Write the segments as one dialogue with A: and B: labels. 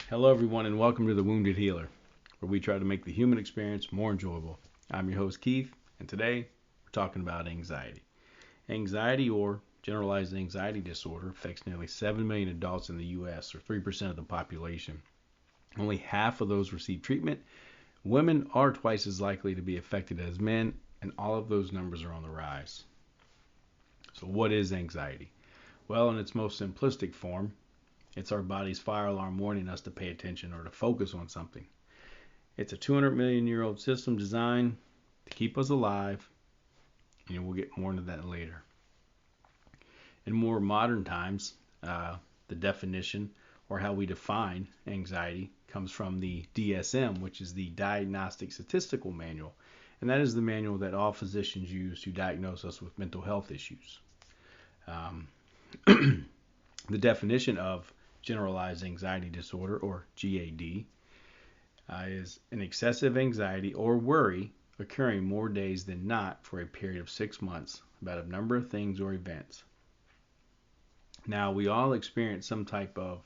A: Hello, everyone, and welcome to The Wounded Healer, where we try to make the human experience more enjoyable. I'm your host, Keith, and today we're talking about anxiety. Anxiety, or generalized anxiety disorder, affects nearly 7 million adults in the U.S., or 3% of the population. Only half of those receive treatment. Women are twice as likely to be affected as men, and all of those numbers are on the rise. So, what is anxiety? Well, in its most simplistic form, it's our body's fire alarm warning us to pay attention or to focus on something. It's a 200-million-year-old system designed to keep us alive, and we'll get more into that later. In more modern times, the definition or how we define anxiety comes from the DSM, which is the Diagnostic Statistical Manual, and that is the manual that all physicians use to diagnose us with mental health issues. The definition of generalized anxiety disorder, or GAD, is an excessive anxiety or worry occurring more days than not for a period of 6 months about a number of things or events. Now, we all experience some type of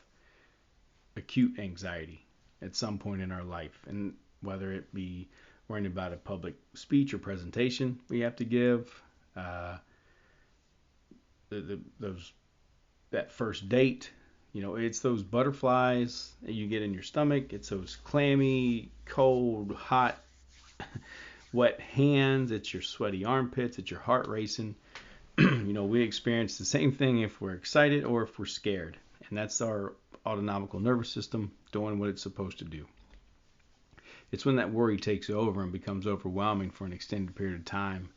A: acute anxiety at some point in our life, and whether it be worrying about a public speech or presentation we have to give, that first date, it's those butterflies that you get in your stomach. It's those clammy, cold, hot, wet hands. It's your sweaty armpits. It's your heart racing. We experience the same thing if we're excited or if we're scared. And that's our autonomic nervous system doing what it's supposed to do. It's when that worry takes over and becomes overwhelming for an extended period of time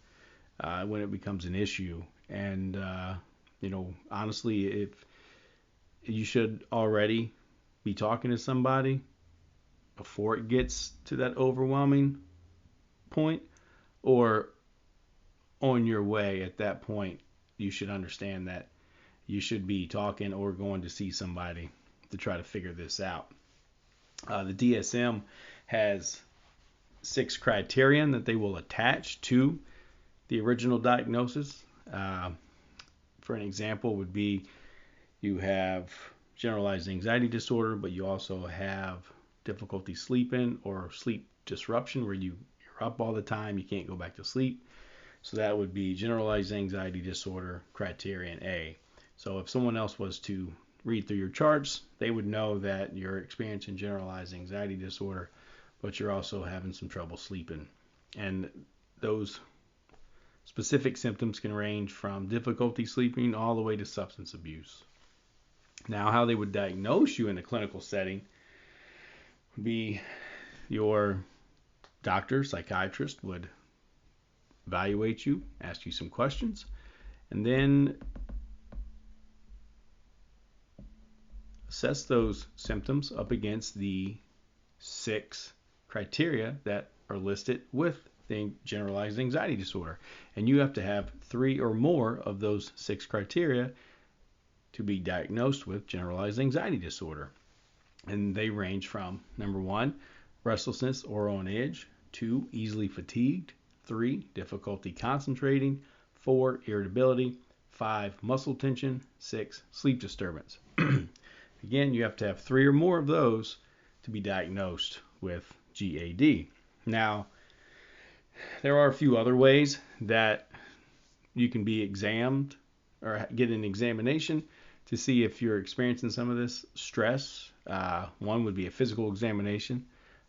A: when it becomes an issue. And, honestly, if you should already be talking to somebody before it gets to that overwhelming point, or on your way at that point, you should understand that you should be talking or going to see somebody to try to figure this out. The DSM has 6 criterion that they will attach to the original diagnosis. For an example would be you have generalized anxiety disorder, but you also have difficulty sleeping or sleep disruption where you're up all the time, you can't go back to sleep. So that would be generalized anxiety disorder criterion A. So if someone else was to read through your charts, they would know that you're experiencing generalized anxiety disorder, but you're also having some trouble sleeping. And those specific symptoms can range from difficulty sleeping all the way to substance abuse. Now, how they would diagnose you in a clinical setting would be your doctor, psychiatrist would evaluate you, ask you some questions, and then assess those symptoms up against the 6 criteria that are listed with the generalized anxiety disorder. And you have to have 3 or more of those 6 criteria to be diagnosed with generalized anxiety disorder. And they range from number 1, restlessness or on edge, 2, easily fatigued, 3, difficulty concentrating, 4, irritability, 5, muscle tension, 6, sleep disturbance. Again, you have to have 3 or more of those to be diagnosed with GAD. Now, there are a few other ways that you can be examined or get an examination to see if you're experiencing some of this stress. One would be a physical examination.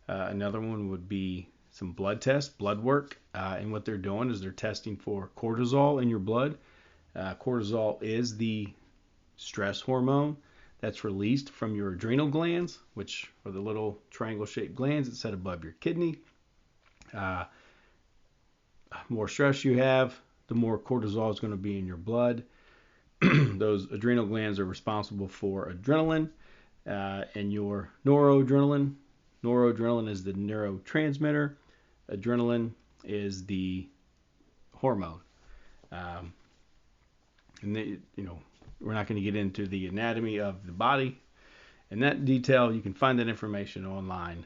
A: Another one would be some blood tests, blood work. And what they're doing is they're testing for cortisol in your blood. Cortisol is the stress hormone that's released from your adrenal glands, which are the little triangle-shaped glands that sit above your kidney. More stress you have, the more cortisol is going to be in your blood. Those adrenal glands are responsible for adrenaline and your noradrenaline. Noradrenaline is the neurotransmitter. Adrenaline is the hormone. We're not going to get into the anatomy of the body in that detail. You can find that information online.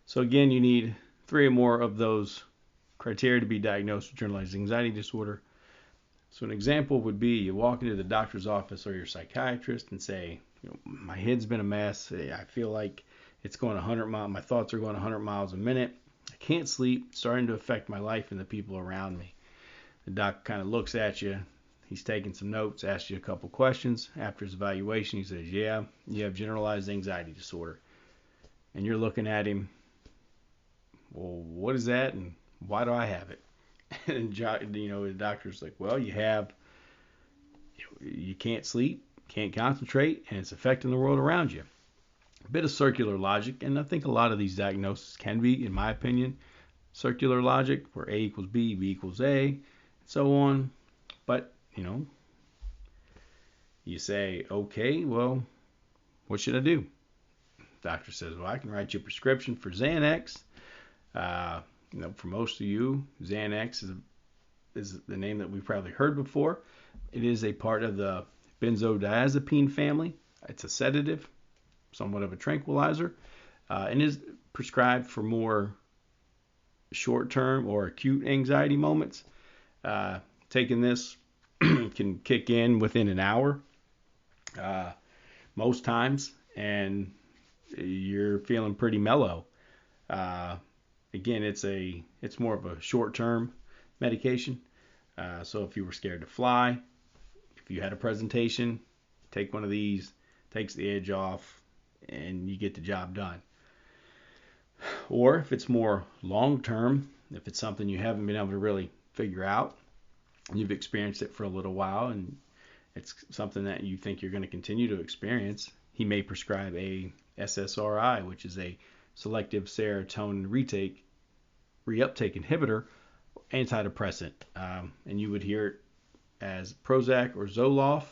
A: So again, you need 3 or more of those criteria to be diagnosed with generalized anxiety disorder. So an example would be you walk into the doctor's office or your psychiatrist and say, my head's been a mess. I feel like it's going 100 miles. My thoughts are going 100 miles a minute. I can't sleep. It's starting to affect my life and the people around me. The doc kind of looks at you. He's taking some notes, asks you a couple questions. After his evaluation, he says, yeah, you have generalized anxiety disorder. And you're looking at him, well, what is that and why do I have it? And the doctor's like, well, you can't sleep, can't concentrate, and it's affecting the world around you. A bit of circular logic, and I think a lot of these diagnoses can be, in my opinion, circular logic, where A equals B, B equals A, and so on. But, you say, okay, well, what should I do? Doctor says, well, I can write you a prescription for Xanax. For most of you, Xanax is the name that we've probably heard before. It is a part of the benzodiazepine family. It's a sedative, somewhat of a tranquilizer, and is prescribed for more short-term or acute anxiety moments. Taking this can kick in within an hour, most times, and you're feeling pretty mellow. Again, it's more of a short-term medication. So if you were scared to fly, if you had a presentation, take one of these, takes the edge off, and you get the job done. Or if it's more long-term, if it's something you haven't been able to really figure out, and you've experienced it for a little while, and it's something that you think you're going to continue to experience, he may prescribe a SSRI, which is a selective serotonin reuptake inhibitor, antidepressant, and you would hear it as Prozac or Zoloft.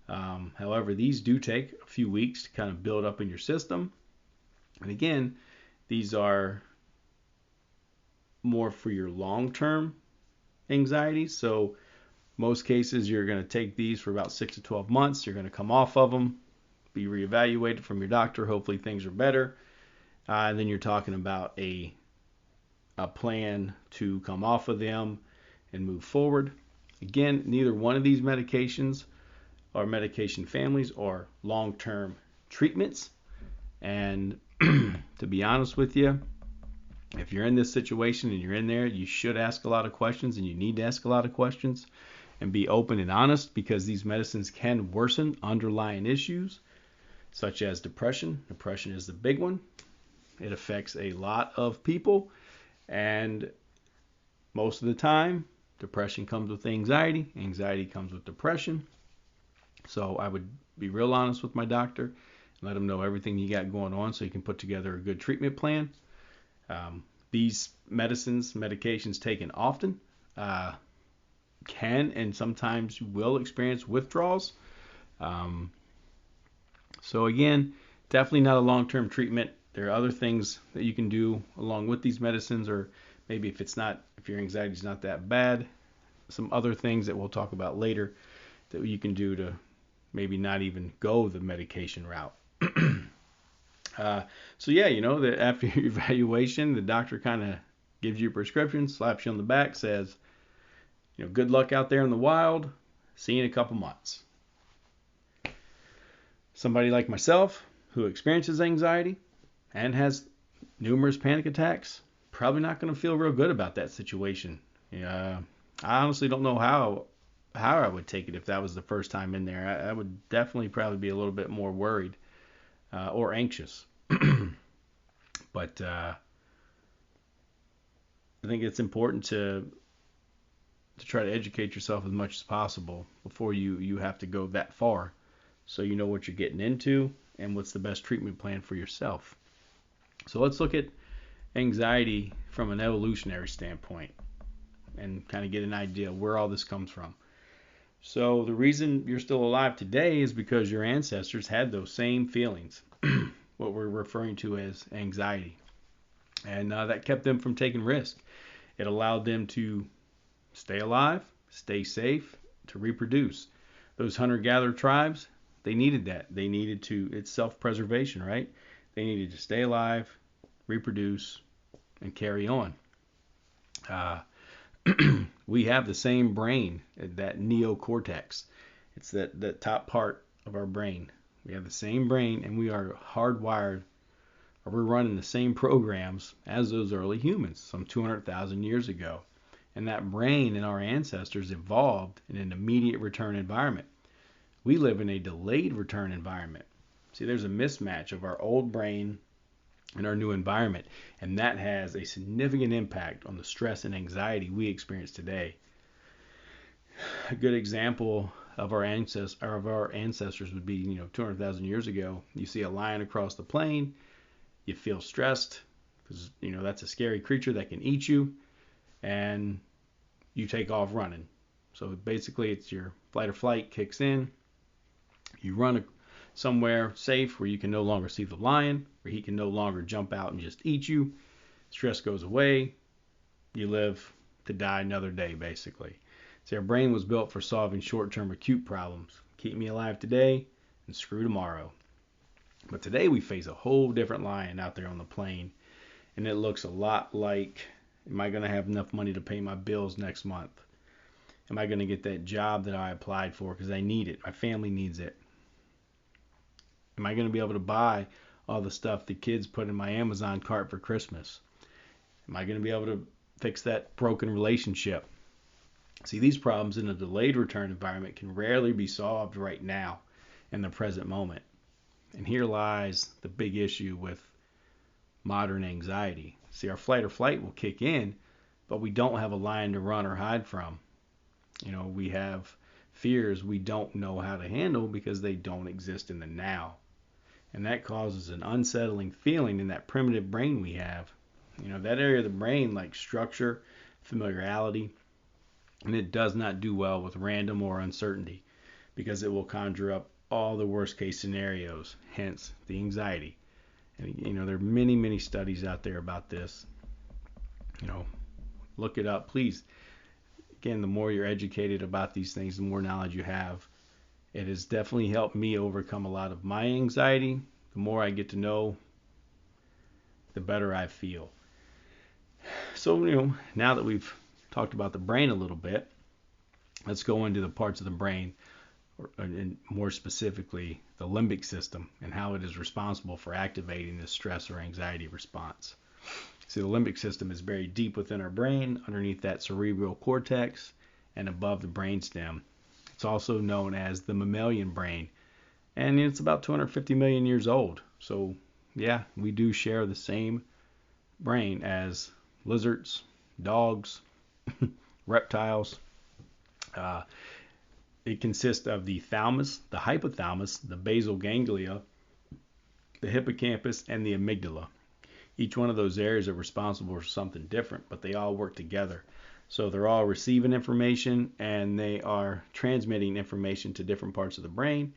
A: However, these do take a few weeks to kind of build up in your system. And again, these are more for your long-term anxiety. So most cases, you're going to take these for about 6 to 12 months. You're going to come off of them, be reevaluated from your doctor. Hopefully things are better. And then you're talking about a plan to come off of them and move forward. Again, neither one of these medications or medication families are long-term treatments. And to be honest with you, if you're in this situation and you're in there, you should ask a lot of questions, and you need to ask a lot of questions and be open and honest, because these medicines can worsen underlying issues such as depression. Depression is the big one. It affects a lot of people, and most of the time, depression comes with anxiety. Anxiety comes with depression. So I would be real honest with my doctor and let him know everything you got going on so you can put together a good treatment plan. These medications taken often can and sometimes will experience withdrawals. So again, definitely not a long-term treatment. There are other things that you can do along with these medicines, or maybe if your anxiety is not that bad, some other things that we'll talk about later that you can do to maybe not even go the medication route. So yeah, that after your evaluation, the doctor kind of gives you a prescription, slaps you on the back, says, good luck out there in the wild. See you in a couple months. Somebody like myself who experiences anxiety and has numerous panic attacks, probably not going to feel real good about that situation. I honestly don't know how I would take it if that was the first time in there. I would definitely probably be a little bit more worried or anxious. But I think it's important to try to educate yourself as much as possible before you have to go that far, so you know what you're getting into and what's the best treatment plan for yourself. So let's look at anxiety from an evolutionary standpoint and kind of get an idea where all this comes from. So the reason you're still alive today is because your ancestors had those same feelings, what we're referring to as anxiety. And that kept them from taking risk. It allowed them to stay alive, stay safe, to reproduce. Those hunter-gatherer tribes, they needed that. They needed to, it's self-preservation, right? They needed to stay alive, reproduce, and carry on. We have the same brain, that neocortex. It's that top part of our brain. We have the same brain, and we are hardwired, or we're running the same programs as those early humans some 200,000 years ago. And that brain in our ancestors evolved in an immediate return environment. We live in a delayed return environment. See, there's a mismatch of our old brain and our new environment, and that has a significant impact on the stress and anxiety we experience today. A good example of our ancestors would be, 200,000 years ago. You see a lion across the plain, you feel stressed because that's a scary creature that can eat you, and you take off running. So basically, it's your flight or flight kicks in. You run somewhere safe where you can no longer see the lion, where he can no longer jump out and just eat you. Stress goes away. You live to die another day, basically. See, our brain was built for solving short-term acute problems. Keep me alive today and screw tomorrow. But today we face a whole different lion out there on the plain, and it looks a lot like, am I going to have enough money to pay my bills next month? Am I going to get that job that I applied for because I need it? My family needs it. Am I going to be able to buy all the stuff the kids put in my Amazon cart for Christmas? Am I going to be able to fix that broken relationship? See, these problems in a delayed return environment can rarely be solved right now in the present moment. And here lies the big issue with modern anxiety. See, our flight or flight will kick in, but we don't have a lion to run or hide from. We have fears we don't know how to handle because they don't exist in the now. And that causes an unsettling feeling in that primitive brain we have. That area of the brain likes structure, familiarity, and it does not do well with random or uncertainty because it will conjure up all the worst case scenarios, hence the anxiety. And there are many, many studies out there about this. Look it up, please. Again, the more you're educated about these things, the more knowledge you have. It has definitely helped me overcome a lot of my anxiety. The more I get to know, the better I feel. So, now that we've talked about the brain a little bit, let's go into the parts of the brain, and more specifically, the limbic system and how it is responsible for activating this stress or anxiety response. See, the limbic system is buried deep within our brain, underneath that cerebral cortex and above the brainstem. It's also known as the mammalian brain, and it's about 250 million years old. So, yeah, we do share the same brain as lizards, dogs, reptiles. It consists of the thalamus, the hypothalamus, the basal ganglia, the hippocampus, and the amygdala. Each one of those areas are responsible for something different, but they all work together. So they're all receiving information, and they are transmitting information to different parts of the brain,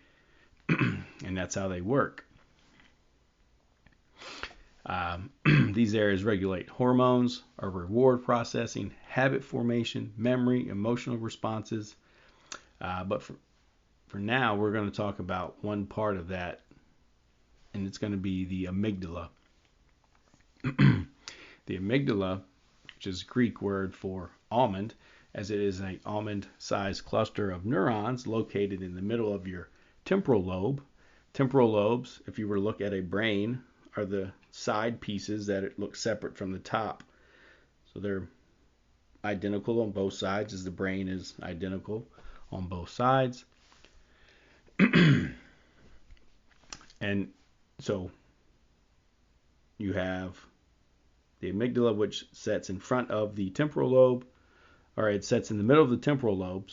A: and that's how they work. These areas regulate hormones, our reward processing, habit formation, memory, emotional responses. But for now, we're going to talk about one part of that, and it's going to be the amygdala. The amygdala, which is a Greek word for almond, as it is an almond-sized cluster of neurons located in the middle of your temporal lobe. Temporal lobes, if you were to look at a brain, are the side pieces that look separate from the top. So they're identical on both sides, as the brain is identical on both sides. And so you have the amygdala, which sits in front of the temporal lobe, or it sits in the middle of the temporal lobe,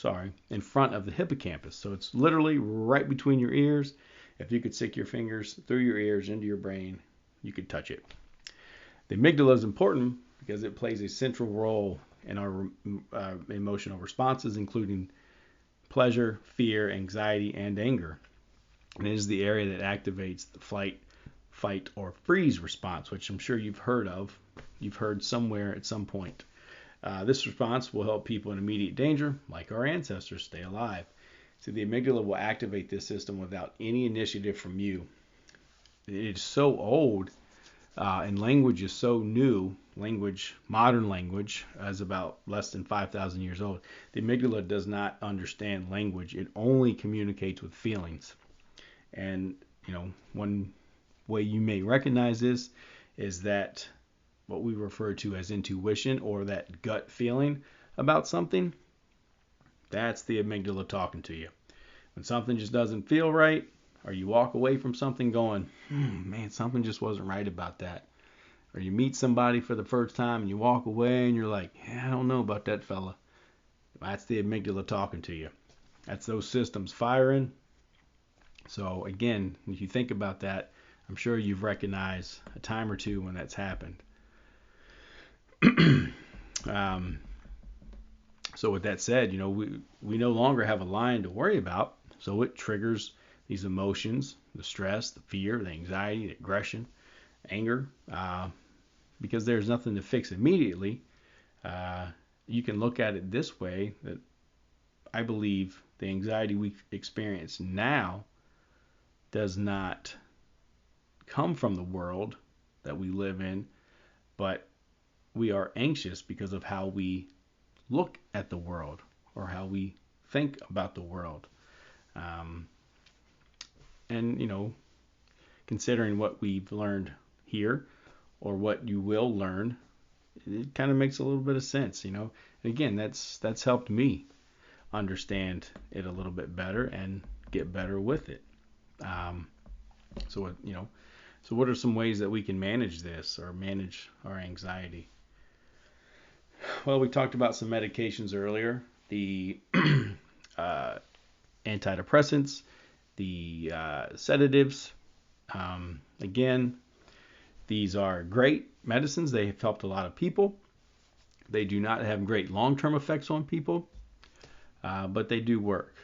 A: in front of the hippocampus. So it's literally right between your ears. If you could stick your fingers through your ears into your brain, you could touch it. The amygdala is important because it plays a central role in our emotional responses, including pleasure, fear, anxiety, and anger. And it is the area that activates the flight, fight, or freeze response, which I'm sure you've heard of. You've heard somewhere at some point. This response will help people in immediate danger, like our ancestors, stay alive. So the amygdala will activate this system without any initiative from you. It is so old, and language is so new. language, modern language, is about less than 5,000 years old. The amygdala does not understand language. It only communicates with feelings. And, one way you may recognize this is that what we refer to as intuition, or that gut feeling about something, that's the amygdala talking to you. When something just doesn't feel right, or you walk away from something going, man, something just wasn't right about that. Or you meet somebody for the first time and you walk away and you're like, yeah, I don't know about that fella. That's the amygdala talking to you. That's those systems firing. So again, if you think about that, I'm sure you've recognized a time or two when that's happened. So with that said, we no longer have a lion to worry about. So it triggers these emotions, the stress, the fear, the anxiety, the aggression, anger, because there's nothing to fix immediately. You can look at it this way, that I believe the anxiety we experience now does not come from the world that we live in, but we are anxious because of how we look at the world, or how we think about the world. And considering what we've learned here, or what you will learn, it kind of makes a little bit of sense. And again, that's helped me understand it a little bit better and get better with it. So what are some ways that we can manage this, or manage our anxiety? Well, we talked about some medications earlier, the antidepressants, the sedatives. Again, these are great medicines. They have helped a lot of people. They do not have great long-term effects on people, but they do work.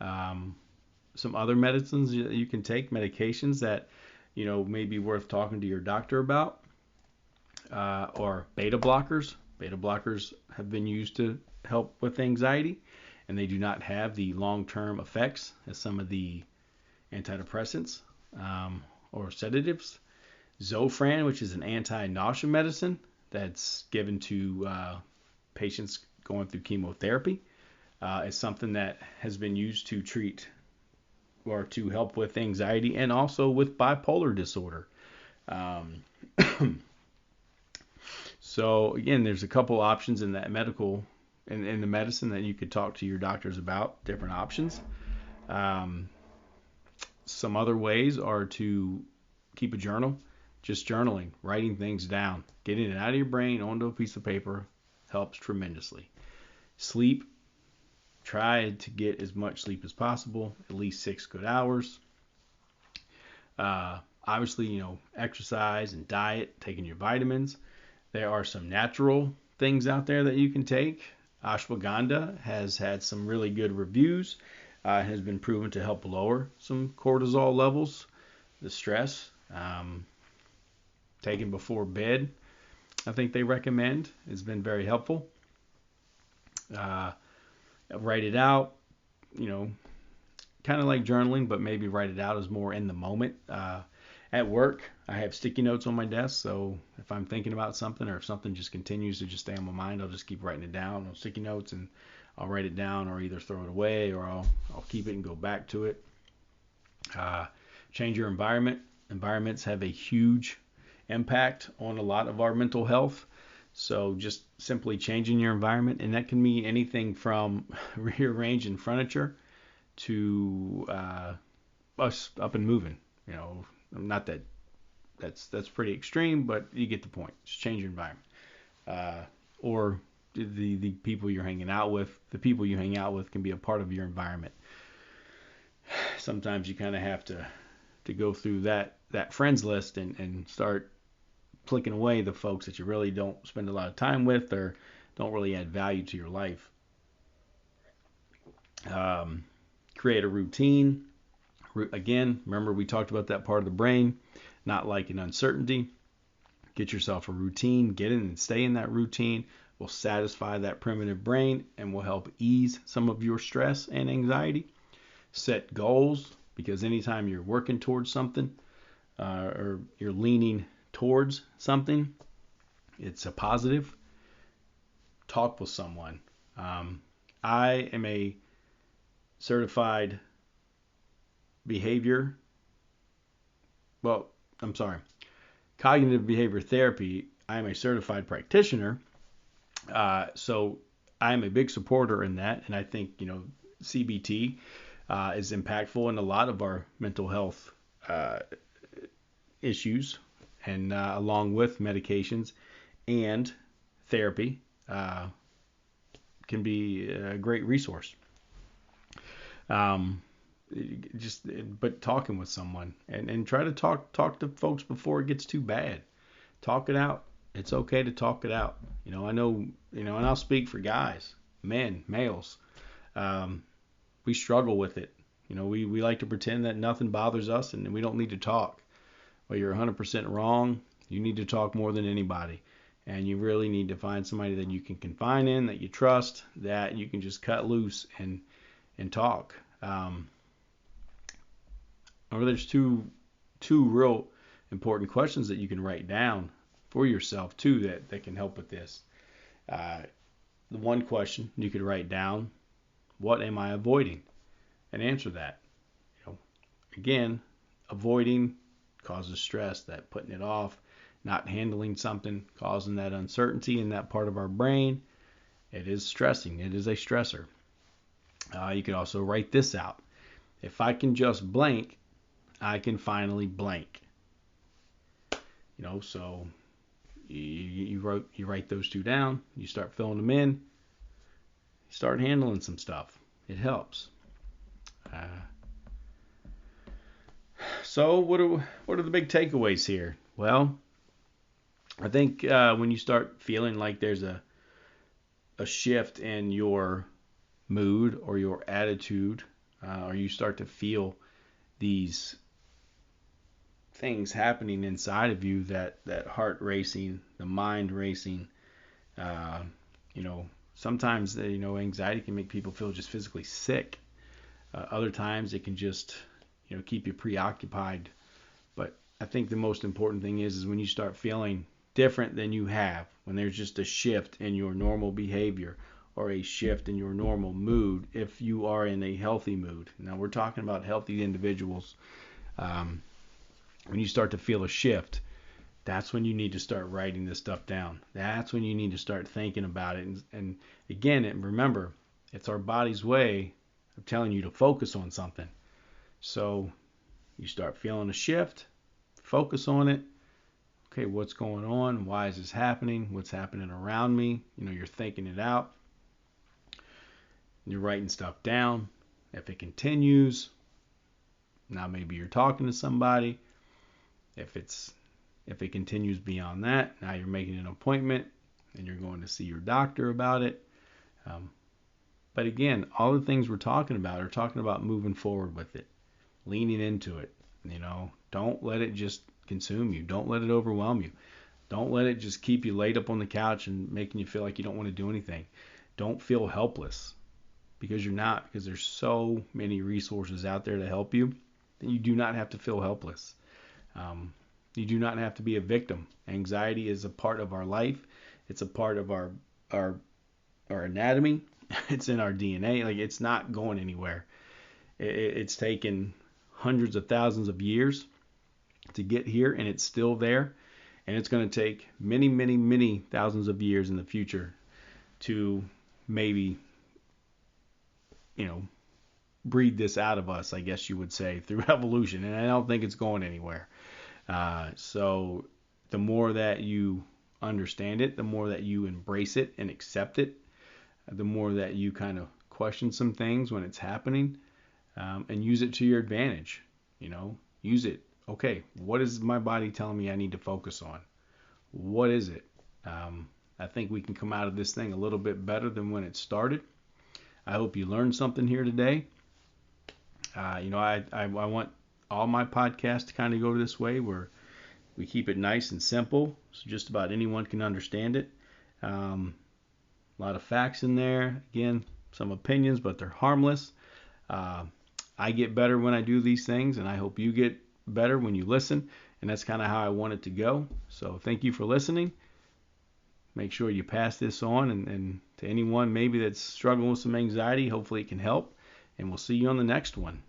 A: Some other medicines you can take, medications that may be worth talking to your doctor about, or beta blockers. Beta blockers have been used to help with anxiety, and they do not have the long-term effects as some of the antidepressants or sedatives. Zofran, which is an anti-nausea medicine that's given to patients going through chemotherapy, is something that has been used to treat or to help with anxiety, and also with bipolar disorder. So again, there's a couple options in that in the medicine that you could talk to your doctors about, different options. Some other ways are to keep a journal, just journaling, writing things down, getting it out of your brain onto a piece of paper helps tremendously. Sleep, try to get as much sleep as possible, at least 6 good hours. Obviously, exercise and diet, taking your vitamins. There are some natural things out there that you can take. Ashwagandha has had some really good reviews. Has been proven to help lower some cortisol levels, the stress. Taken before bed, I think they recommend. It's been very helpful. Write it out, kind of like journaling, but maybe write it out as more in the moment. At work, I have sticky notes on my desk, so if I'm thinking about something, or if something just continues to just stay on my mind, I'll just keep writing it down on sticky notes, and I'll write it down, or either throw it away, or I'll keep it and go back to it. Change your environment. Environments have a huge impact on a lot of our mental health. So just simply changing your environment, and that can mean anything from rearranging furniture to us up and moving. Not that's pretty extreme, but you get the point. Just change your environment, or the people you're hanging out with. The people you hang out with can be a part of your environment. Sometimes you kind of have to go through that friends list and start clicking away the folks that you really don't spend a lot of time with, or don't really add value to your life. Create a routine. Again, remember we talked about that part of the brain, not liking uncertainty. Get yourself a routine. Get in and stay in that routine. Will satisfy that primitive brain and will help ease some of your stress and anxiety. Set goals, because anytime you're working towards something, or you're leaning towards something, it's a positive, talk with someone. I am a certified behavior, well, I'm sorry, cognitive behavior therapy. I am a certified practitioner. So I'm a big supporter in that. And I think, CBT is impactful in a lot of our mental health issues, and along with medications and therapy can be a great resource. Um, but talking with someone, and try to talk to folks before it gets too bad. Talk it out. It's okay to talk it out. I know, and I'll speak for guys, men, males. Um, we struggle with it. We like to pretend that nothing bothers us and we don't need to talk. Well, you're 100% wrong. You need to talk more than anybody. And you really need to find somebody that you can confide in, that you trust, that you can just cut loose and talk. Or there's two real important questions that you can write down for yourself too that can help with this. The one question you could write down: what am I avoiding? And answer that. Again, avoiding causes stress. That putting it off, not handling something, causing that uncertainty in that part of our brain. It is stressing. It is a stressor. You could also write this out: if I can just blank, I can finally blank. So you write those two down. You start filling them in. You start handling some stuff. It helps. So what are the big takeaways here? Well, I think when you start feeling like there's a shift in your mood or your attitude, or you start to feel these things happening inside of you, that heart racing, the mind racing, sometimes anxiety can make people feel just physically sick. Other times it can just keep you preoccupied. But I think the most important thing is when you start feeling different than you have, when there's just a shift in your normal behavior or a shift in your normal mood, if you are in a healthy mood. Now we're talking about healthy individuals. When you start to feel a shift, that's when you need to start writing this stuff down. That's when you need to start thinking about it. And again, remember, it's our body's way of telling you to focus on something. So you start feeling a shift, focus on it. Okay, what's going on? Why is this happening? What's happening around me? You're thinking it out. You're writing stuff down. If it continues, now maybe you're talking to somebody. If it continues beyond that, now you're making an appointment and you're going to see your doctor about it. But again, all the things we're talking about are talking about moving forward with it, leaning into it. Don't let it just consume you. Don't let it overwhelm you. Don't let it just keep you laid up on the couch and making you feel like you don't want to do anything. Don't feel helpless, because you're not, because there's so many resources out there to help you that you do not have to feel helpless. You do not have to be a victim. Anxiety is a part of our life. It's a part of our anatomy. It's in our DNA. Like, it's not going anywhere. It's taken hundreds of thousands of years to get here, and it's still there. And it's going to take many, many, many thousands of years in the future to maybe, breed this out of us, I guess you would say, through evolution. And I don't think it's going anywhere. So the more that you understand it, the more that you embrace it and accept it, the more that you kind of question some things when it's happening, and use it to your advantage. Use it. Okay, what is my body telling me I need to focus on? What is it? I think we can come out of this thing a little bit better than when it started. I hope you learned something here today. I want all my podcasts to kind of go this way, where we keep it nice and simple, so just about anyone can understand it. A lot of facts in there. Again, some opinions, but they're harmless. I get better when I do these things, and I hope you get better when you listen. And that's kind of how I want it to go. So thank you for listening. make sure you pass this on, and to anyone maybe that's struggling with some anxiety, hopefully it can help. And we'll see you on the next one.